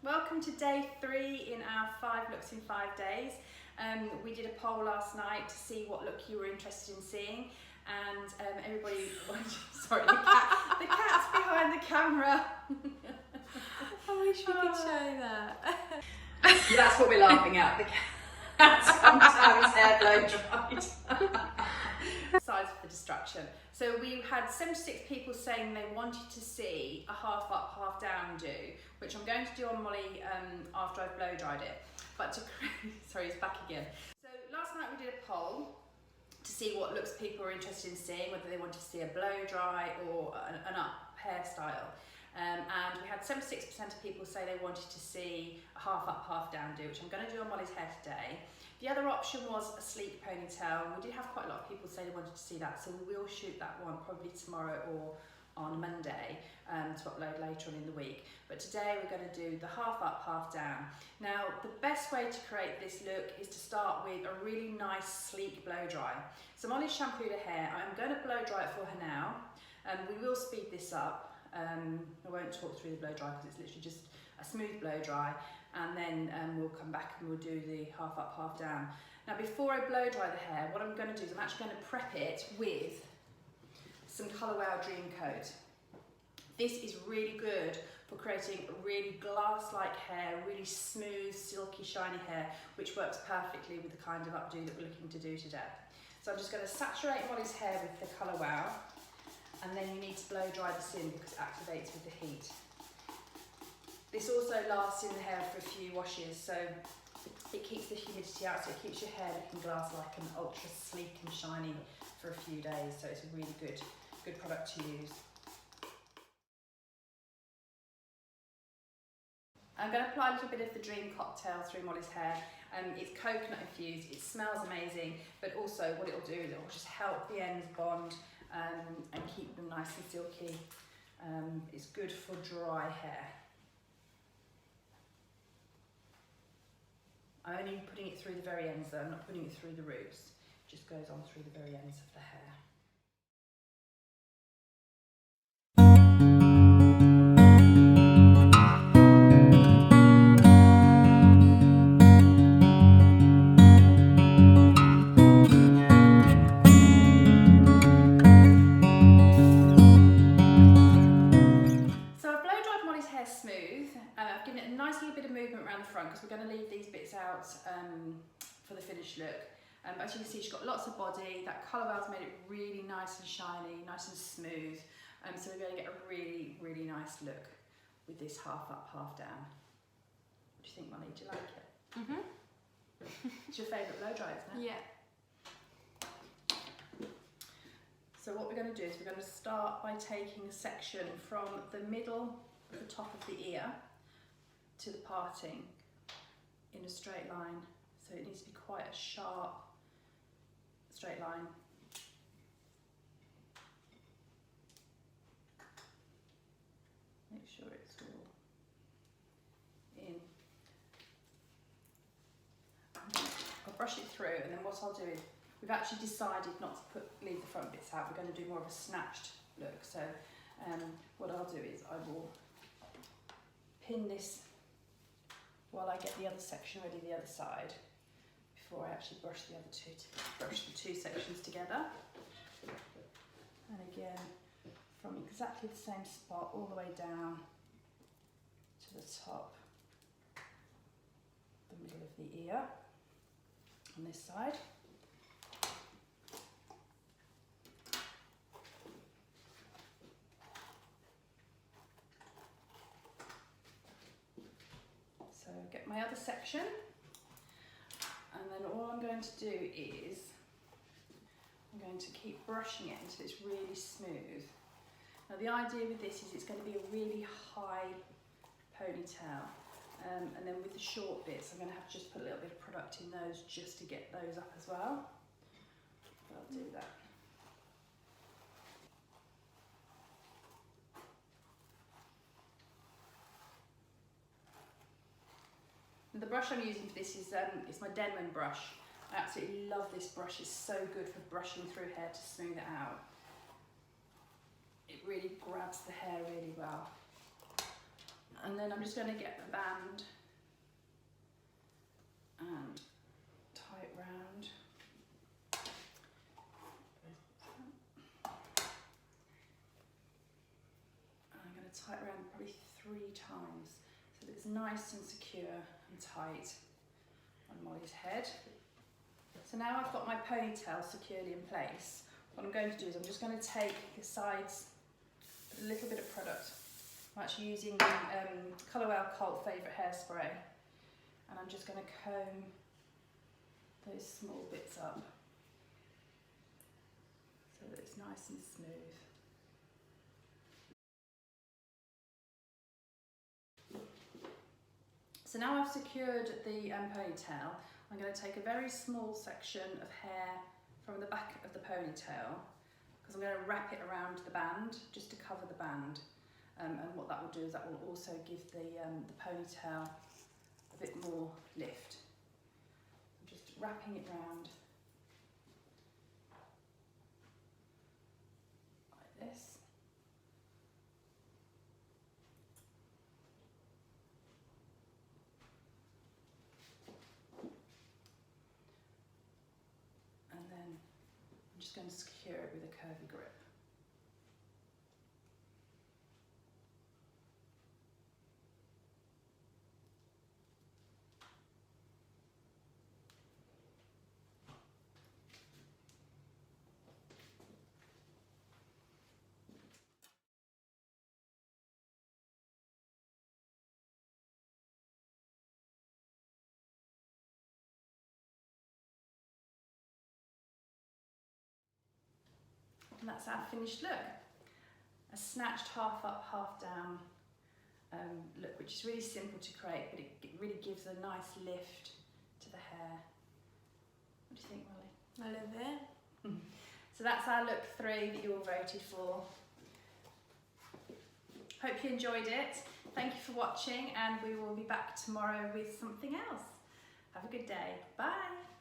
Welcome to day 3 in our 5 looks in 5 days. We did a poll last night to see what look you were interested in seeing, and everybody, sorry, the cat's behind the camera. I wish we could show that. That's what we're laughing at, the cat's come to have his hair blow dried. Size for the distraction. So we had 76 people saying they wanted to see a half up, half down do, which I'm going to do on Molly after I've blow dried it. But to sorry, it's back again. So last night we did a poll to see what looks people were interested in seeing, whether they wanted to see a blow dry or an up hairstyle. And we had 76% of people say they wanted to see a half up, half down do, which I'm going to do on Molly's hair today. The other option was a sleek ponytail, and we did have quite a lot of people say they wanted to see that, so we will shoot that one probably tomorrow or on Monday to upload later on in the week. But today we're going to do the half up, half down. Now, the best way to create this look is to start with a really nice sleek blow dry. So Molly's shampooed her hair. I'm going to blow dry it for her now. We will speed this up. I won't talk through the blow dry because it's literally just a smooth blow dry, and then we'll come back and we'll do the half up, half down. Now, before I blow dry the hair, what I'm going to do is I'm actually going to prep it with some ColorWow Dreamcoat. This is really good for creating a really glass-like hair, really smooth, silky, shiny hair, which works perfectly with the kind of updo that we're looking to do today. So I'm just going to saturate Molly's hair with the ColorWow, and then you need to blow dry this in because it activates with the heat. This also lasts in the hair for a few washes, so it keeps the humidity out, so it keeps your hair looking glass-like and ultra sleek and shiny for a few days. So it's a really good product to use. I'm going to apply a little bit of the Dream Cocktail through Molly's hair. It's coconut infused, it smells amazing, but also what it'll do is it'll just help the ends bond and keep them nice and silky. It's good for dry hair. I'm only putting it through the very ends though, I'm not putting it through the roots. It just goes on through the very ends of the hair. I've given it a nice little bit of movement around the front because we're going to leave these bits out for the finished look. As you can see, she's got lots of body. That ColorWow's made it really nice and shiny, nice and smooth. So we're going to get a really, really nice look with this half up, half down. What do you think, Molly? Do you like it? Mm-hmm. It's your favourite blow dry, isn't it? Yeah. So what we're going to do is we're going to start by taking a section from the middle of the top of the ear to the parting in a straight line. So it needs to be quite a sharp straight line. Make sure it's all in. I'll brush it through, and then what I'll do is, we've actually decided not to leave the front bits out. We're going to do more of a snatched look. So what I'll do is I will pin this while I get the other section ready the other side before I actually brush the other two, brush the two sections together. And again, from exactly the same spot all the way down to the top, the middle of the ear on this side. So get my other section, and then all I'm going to do is I'm going to keep brushing it until it's really smooth. Now the idea with this is it's going to be a really high ponytail, and then with the short bits I'm going to have to just put a little bit of product in those just to get those up as well. But I'll do that. The brush I'm using for this is it's my Denman brush. I absolutely love this brush. It's so good for brushing through hair to smooth it out. It really grabs the hair really well. And then I'm just going to get the band and tie it round. And I'm going to tie it around probably 3 times so that it's nice and secure and tight on Molly's head. So now I've got my ponytail securely in place. What I'm going to do is I'm just going to take the sides, a little bit of product. I'm actually using ColorWow Cult Favourite Hairspray, and I'm just going to comb those small bits up so that it's nice and smooth. So now I've secured the ponytail, I'm going to take a very small section of hair from the back of the ponytail, because I'm going to wrap it around the band just to cover the band. And what that will do is that will also give the ponytail a bit more lift. I'm just wrapping it round like this. And then I'm just going to secure it with a curvy grip. And that's our finished look. A snatched half up, half down look, which is really simple to create, but it really gives a nice lift to the hair. What do you think, Molly? I love it. So that's our look 3 that you all voted for. Hope you enjoyed it. Thank you for watching, and we will be back tomorrow with something else. Have a good day. Bye.